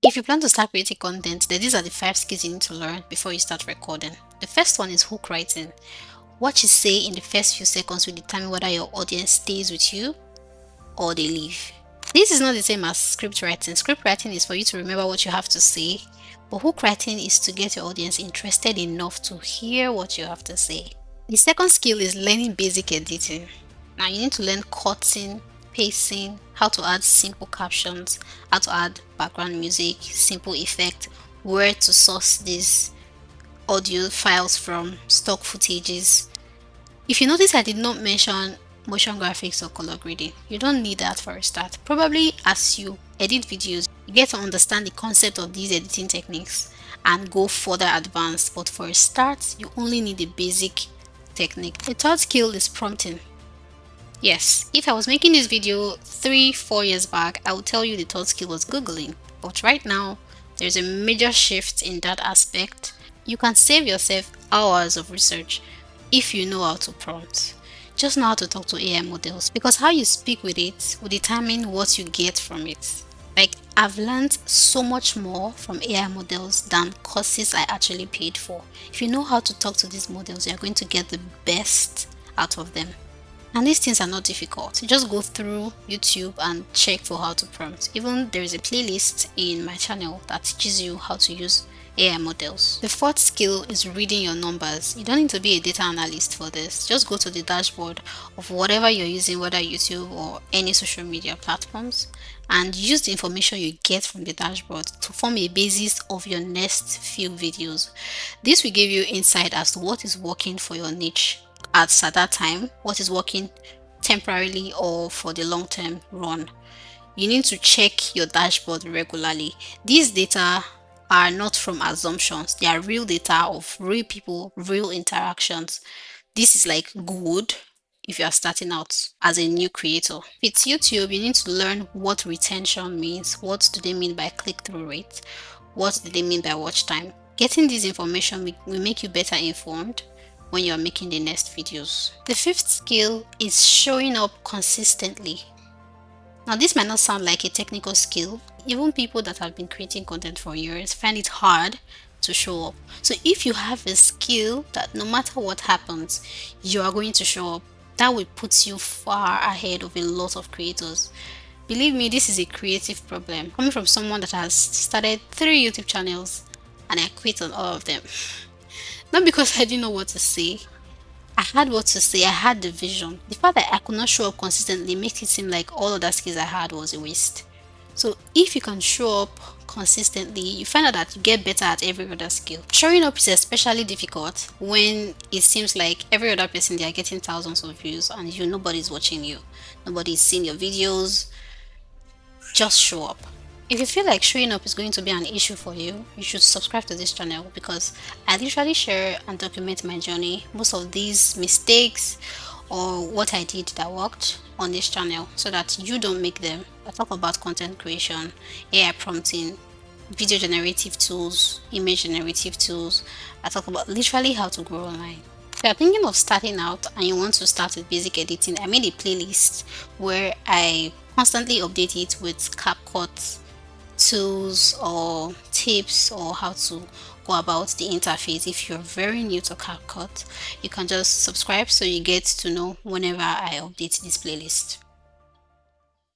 If you plan to start creating content, then these are the 5 skills you need to learn before you start recording. The first one is hook writing. What you say in the first few seconds will determine whether your audience stays with you or they leave. This is not the same as script writing. Script writing is for you to remember what you have to say, but hook writing is to get your audience interested enough to hear what you have to say. The second skill is learning basic editing. Now you need to learn cutting, pacing, how to add simple captions, how to add background music, simple effect, where to source these audio files from, stock footages. If you notice I did not mention motion graphics or color grading, you don't need that for a start. Probably as you edit videos, you get to understand the concept of these editing techniques and go further advanced, but for a start, you only need the basic technique. The third skill is prompting. Yes, if I was making this video 3-4 years back, I would tell you the third skill was Googling. But right now, there's a major shift in that aspect. You can save yourself hours of research if you know how to prompt. Just know how to talk to AI models because how you speak with it will determine what you get from it. Like, I've learned so much more from AI models than courses I actually paid for. If you know how to talk to these models, you're going to get the best out of them. And these things are not difficult. You just go through YouTube and check for how to prompt. Even there is a playlist in my channel that teaches you how to use AI models. The fourth skill is reading your numbers. You don't need to be a data analyst for this. Just go to the dashboard of whatever you're using, whether YouTube or any social media platforms, and use the information you get from the dashboard to form a basis of your next few videos. This will give you insight as to what is working for your niche at that time, what is working temporarily or for the long term run. You need to check your dashboard regularly. These data are not from assumptions, they are real data of real people, real interactions. This is like good if you are starting out as a new creator. With YouTube, you need to learn what retention means. What do they mean by click-through rate? What do they mean by watch time? Getting this information will make you better informed when you are making the next videos. The fifth skill is showing up consistently. Now, this might not sound like a technical skill. Even people that have been creating content for years find it hard to show up. So if you have a skill that no matter what happens, you are going to show up, that will put you far ahead of a lot of creators. Believe me, this is a creative problem. Coming from someone that has started 3 YouTube channels and I quit on all of them. Not because I didn't know what to say. I had what to say, I had the vision. The fact that I could not show up consistently makes it seem like all other skills I had was a waste. So if you can show up consistently, you find out that you get better at every other skill. Showing up is especially difficult when it seems like every other person they are getting thousands of views and nobody's watching you. Nobody's seeing your videos. Just show up. If you feel like showing up is going to be an issue for you, you should subscribe to this channel because I literally share and document my journey, most of these mistakes or what I did that worked on this channel so that you don't make them. I talk about content creation, AI prompting, video generative tools, image generative tools. I talk about literally how to grow online. If you're thinking of starting out and you want to start with basic editing, I made a playlist where I constantly update it with CapCut tools or tips or how to go about the interface. If you're very new to CapCut, you can just subscribe so you get to know whenever I update this playlist.